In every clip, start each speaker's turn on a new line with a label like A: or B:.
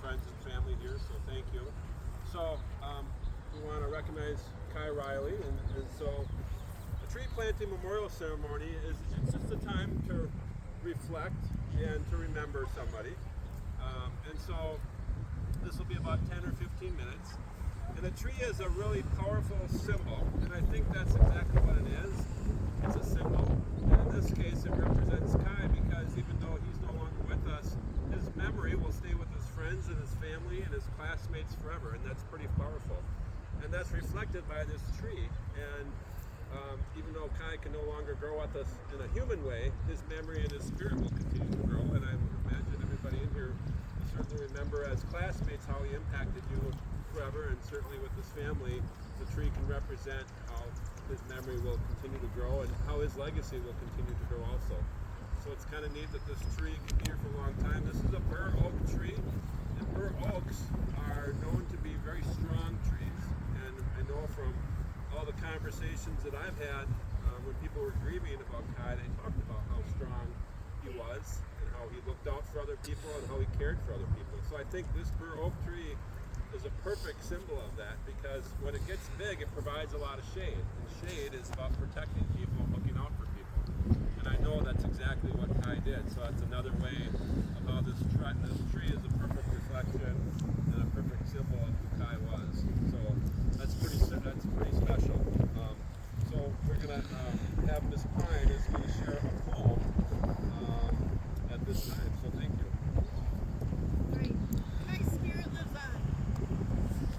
A: friends and family here, so thank you. So we want to recognize Kyreelle, and so the tree planting memorial ceremony is it's just a time to reflect and to remember somebody. And so this will be about 10 or 15 minutes. And a tree is a really powerful symbol, and I think that's exactly what it is. It's a symbol, and in this case it represents Kai, because even though he's no longer with us, his memory will stay with his friends and his family and his classmates forever, and that's pretty powerful. And that's reflected by this tree. And even though Kai can no longer grow with us in a human way, his memory and his spirit will continue to grow, and I imagine everybody in here will certainly remember as classmates how he impacted you forever, and certainly with his family, the tree can represent how his memory will continue to grow and how his legacy will continue to grow also. So it's kind of neat that this tree can be here for a long time. This is a bur oak tree, and bur oaks are known to be very strong trees. And I know from all the conversations that I've had when people were grieving about Kai, they talked about how strong he was and how he looked out for other people and how he cared for other people. So I think this bur oak tree is a perfect symbol of that, because when it gets big, it provides a lot of shade. And shade is about protecting people and looking out for people. And I know that's exactly what Kai did. So that's another way of how this tree is a perfect reflection and a perfect symbol of who Kai was. So that's pretty special. So we're going to have Miss Pine is going to share a poem at this time. So thank you.
B: Great. My spirit lives on.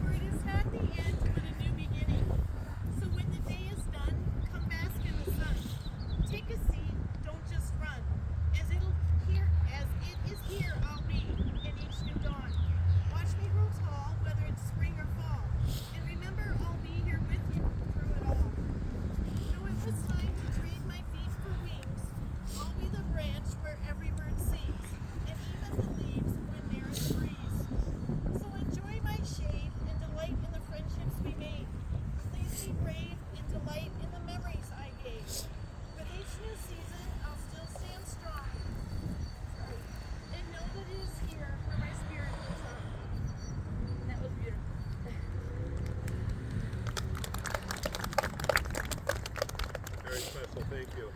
B: For it is not the end, but a new beginning. So when the day is done, come bask in the sun. Take a seat, don't just run. As it is here, I'll be in each new dawn. Watch me grow tall, whether it's spring or fall. And remember, I'll be here with you through it all. Though it was time to trade my feet for wings, I'll be the branch where every bird sings, and even the leaves when there is a breeze. So enjoy my shade and delight in the friendships we made. Please be brave and delight in the memories I gave. With each new season, I'll still stand strong. And know that it is here where my spirit lives on. That was beautiful.
A: Very special, thank you.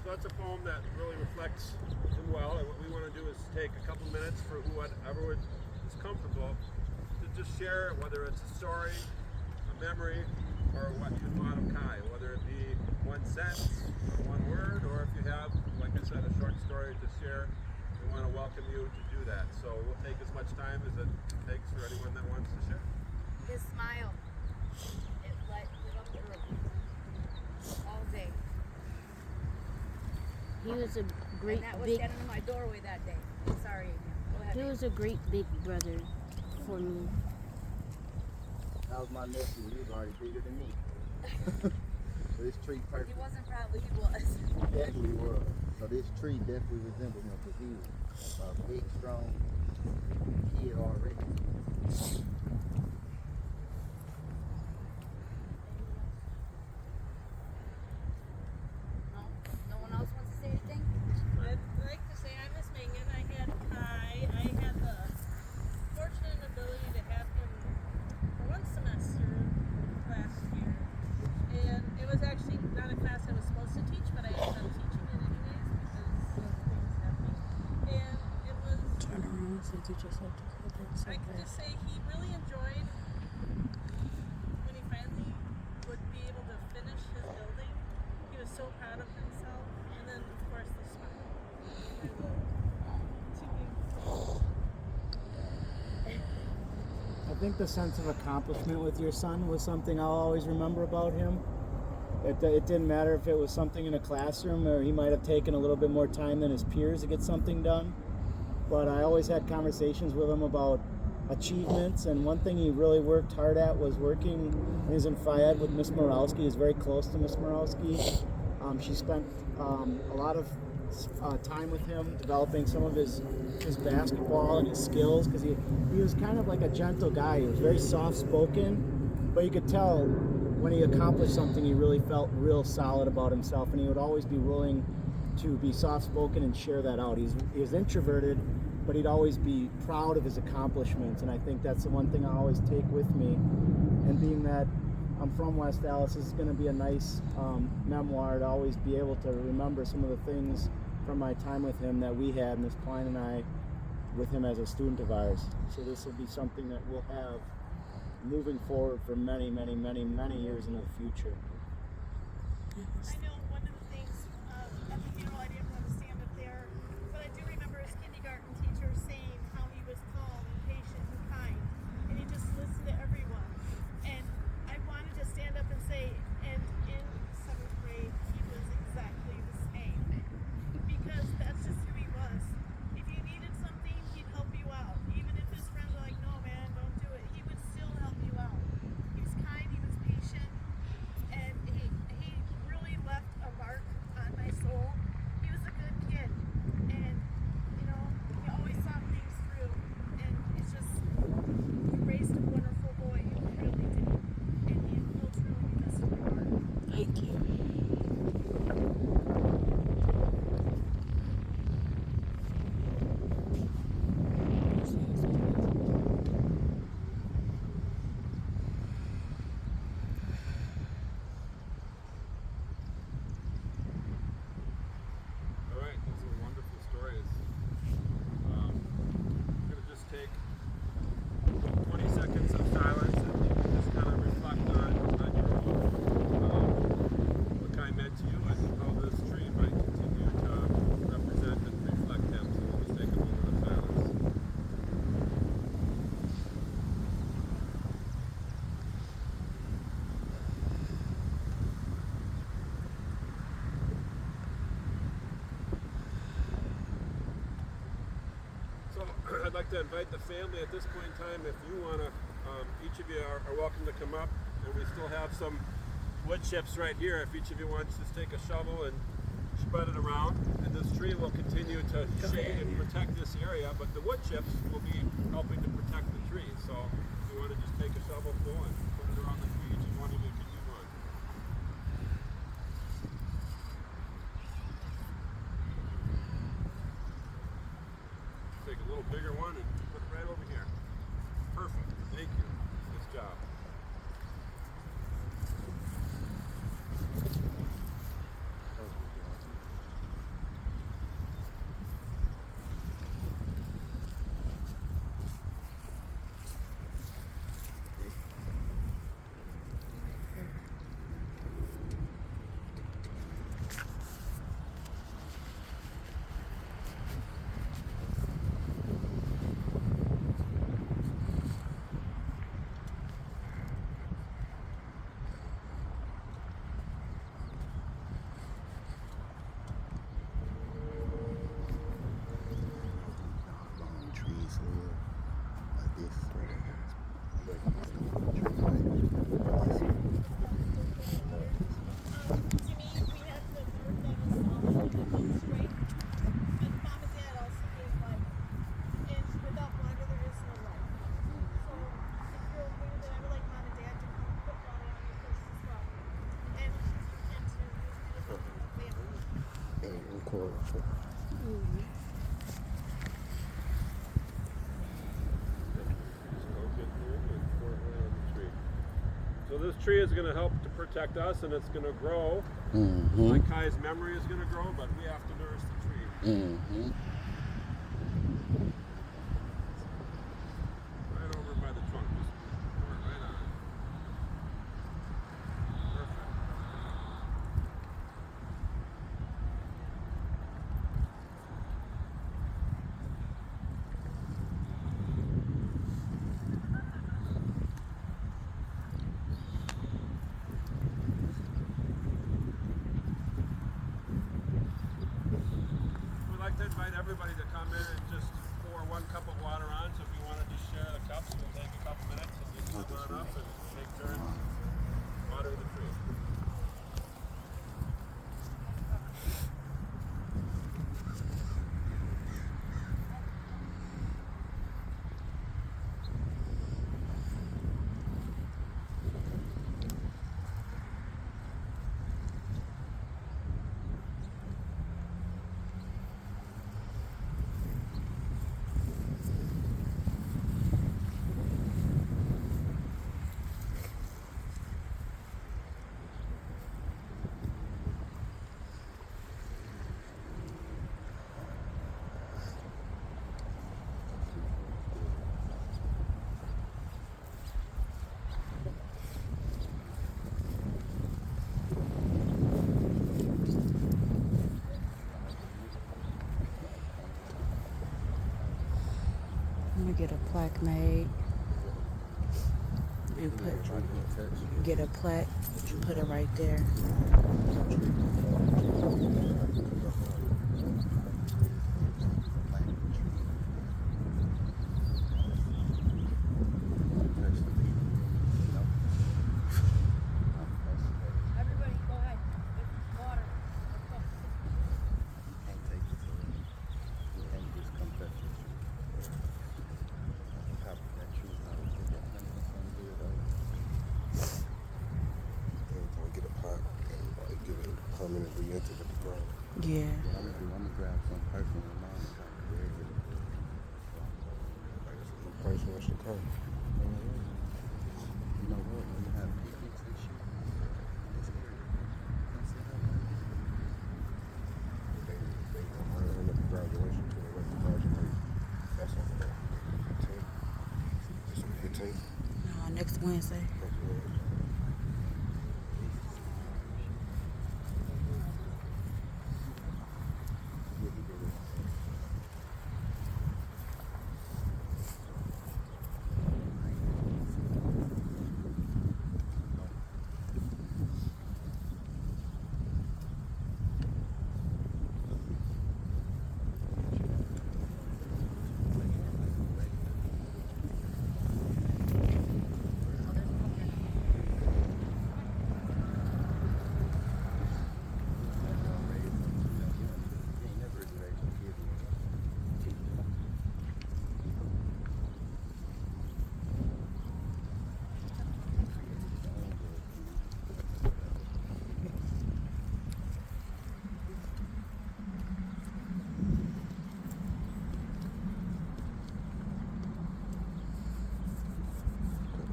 A: So that's a poem that really reflects him well, and what we want to do is take a couple minutes for whoever is comfortable to just share, whether it's a story, a memory, or what you thought of Kai, whether it be one sentence, or one word, or if you have, like I said, a short story to share. We want to welcome you to do that. So we'll take as much time as it takes for anyone that wants to share.
C: His smile, it lit up the room all day.
D: He was a great
C: And that was
D: big.
C: standing in my doorway that day. Sorry. Go ahead.
D: He was a great big brother for me.
E: That was my nephew. He was already bigger than me. So this tree
C: He
E: perfect.
C: wasn't probably, he was.
E: Definitely was. So this tree definitely resembled him because he was a big, strong kid already.
C: No? No one else wants to say anything?
B: I'd like to say I miss Megan. I had Kai. I had the fortunate ability to have him for one semester last year. And it was actually not a class I was supposed to teach, but I ended up teaching it anyways because of things happening. And it was,
D: Turn around so you just have to hold it so
B: I could
D: fast.
B: just say he really enjoyed when he finally would be able to finish his building. He was so proud of himself. And then, of course, the smile.
F: I think the sense of accomplishment with your son was something I'll always remember about him. It didn't matter if it was something in a classroom or he might have taken a little bit more time than his peers to get something done. But I always had conversations with him about achievements, and one thing he really worked hard at was working. He was in Fayette with Miss Morowski. He was very close to Miss Morowski. She spent a lot of time with him, developing some of his basketball and his skills, because he was kind of like a gentle guy. He was very soft-spoken, but you could tell when he accomplished something, he really felt real solid about himself, and he would always be willing to be soft-spoken and share that out. He was introverted, but he'd always be proud of his accomplishments, and I think that's the one thing I always take with me. And being that I'm from West Dallas, this is going to be a nice memoir to always be able to remember some of the things from my time with him that we had, Miss Klein and I, with him as a student of ours. So this will be something that we'll have moving forward for many, many, many, many years into the future.
B: I know one of the things at the funeral, I didn't want to stand up there, but I do remember his kindergarten teacher saying how he was calm and patient and kind, and he just listened to everyone. And I wanted to stand up and say, and in 7th grade, he was exactly the same, because that's just who he was. If you needed something, he'd help you out. Even if his friends were like, no man, don't do it, he would still help you out. He was kind, he was patient, and he really left a mark on my soul. He was a good kid, and you know, he always saw things through, and it's just, he raised a wonderful boy, he really did, and he will truly be missed in my heart.
D: Thank you.
A: All right, those are wonderful stories. I'm going to just take 20 seconds of silence and you can just kind of reflect on your own, what Kai meant to you and how this tree might continue to represent and reflect him. So we'll just take a moment of silence. So I'd like to invite the family at this point in time, if you want to, each of you are welcome to come up, and we still have some wood chips right here. If each of you wants to just take a shovel and spread it around, and this tree will continue to shade and protect this area, but the wood chips will be helping to protect the tree. So if you want to just take a shovelful and put it around the tree, each one of you can do one. Take a little bigger one and put it right over here. Perfect. Thank you. Nice job.
E: Long trees like this.
B: To me, we have the earth that is all straight, and Mom and Dad also gave life, and without water there is no life. So if you're aware that I would like Mom and Dad to come put water on your first as well, and to family.
E: And record.
A: So this tree is going to help to protect us, and it's going to grow.
E: Mm-hmm.
A: Like Kai's memory is going to grow, but we have to nourish the tree.
E: Mm-hmm.
A: Right over by the trunk. Just pour it right on. Perfect. We'd like to invite everybody to come in and just pour 1 cup of water on. So if you want to just share the cups, we'll take a couple minutes and just come on up and take turns watering the tree.
D: get a plaque made and get a plaque, put it right there.
C: Everybody, go ahead. With water.
E: Can't take it to him. You can't just come touch it. Top of that tree, I don't think that 100% good
G: Every time I get a pot and like get it permanently into the ground.
D: Yeah.
E: What I'm gonna grab some perfume of mine and try to wear it.
G: Like the person wants to come.
E: You know what? When you have picnics and shit, it's area. Come sit out there.
G: They gonna end up the graduation to the rest of graduate. That's on the 18th. It's on the 18th.
D: No, next Wednesday.
E: Yeah, he did it.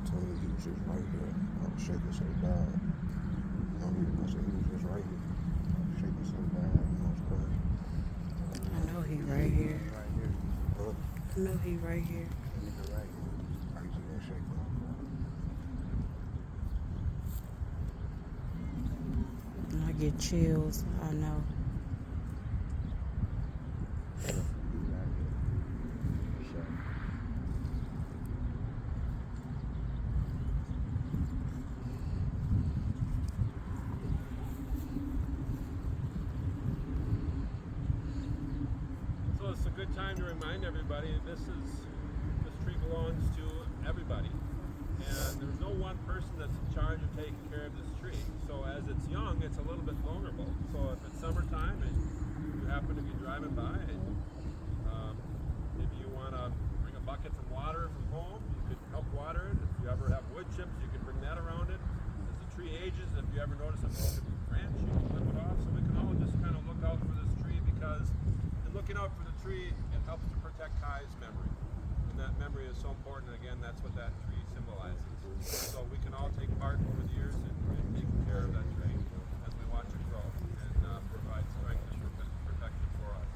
G: Told me he was just right here. I was shaking so bad. I said he was just right here. I was shaking so bad. I was crying.
D: I know he right here.
E: Right here.
G: Huh?
D: I know he right here.
E: Nigga right here.
G: I used to get shaken.
D: And I get chills. I know.
E: He right here. Sure.
A: So it's a good time to remind everybody this tree belongs to everybody. And there's no one person that's in charge of taking care of this tree. So as it's young, it's a little bit vulnerable. So if it's summertime and you happen to be driving by and maybe you want to bring a bucket some water from home, you could help water it. If you ever have wood chips, you can bring that around it. As the tree ages, if you ever notice a broken branch, you can clip it off. So we can all just kind of look out for this tree because in looking out for the tree, it helps to protect Kai's memory. And that memory is so important. And again, that's what that tree symbolizes. So we can all take part over the years in taking care of that tree as we watch it grow and provide strength and protection for us.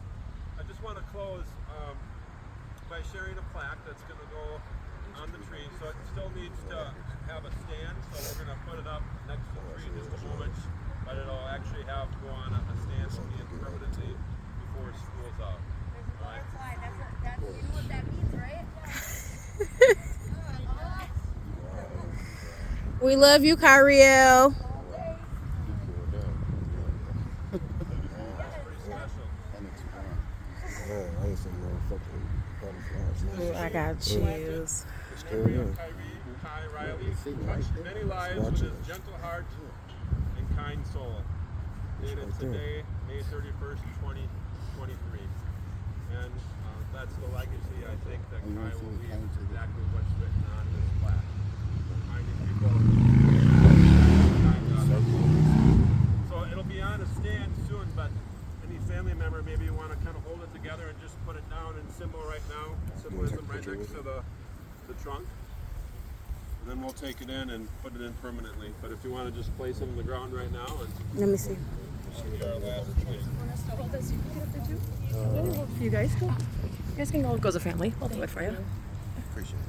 A: I just want to close by sharing a plaque that's going to go on the tree. So it still needs to have a stand. So we're going to put it up next to the tree in just a moment. But it'll actually have to go on a stand will be in permanently before school's out.
C: There's a butterfly. That's you know what that means, right?
D: We love you, Kyreelle.
A: Pretty special.
G: Man, I ain't seen no fucking butterflies.
D: I got chills.
G: It's
A: Memory
G: scary,
A: of
G: yeah.
A: Kyreelle touched many lives with his gentle heart and kind soul. Dated today, May 31st, 2023. And that's the legacy I think that Kai will leave exactly what's written on this plaque. Reminding people. So it'll be on a stand soon, but any family member maybe you want to kind of hold it together and just put it down in symbol right now. Symbolism right next to the trunk. And then we'll take it in and put it in permanently. But if you want to just place it on the ground right now and
D: Let me see.
A: be our last tree.
H: Hold this. You can get up there too. You guys go. You guys can go as a family. I'll do it for you.
G: Appreciate it.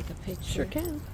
D: take a picture?
H: Sure can.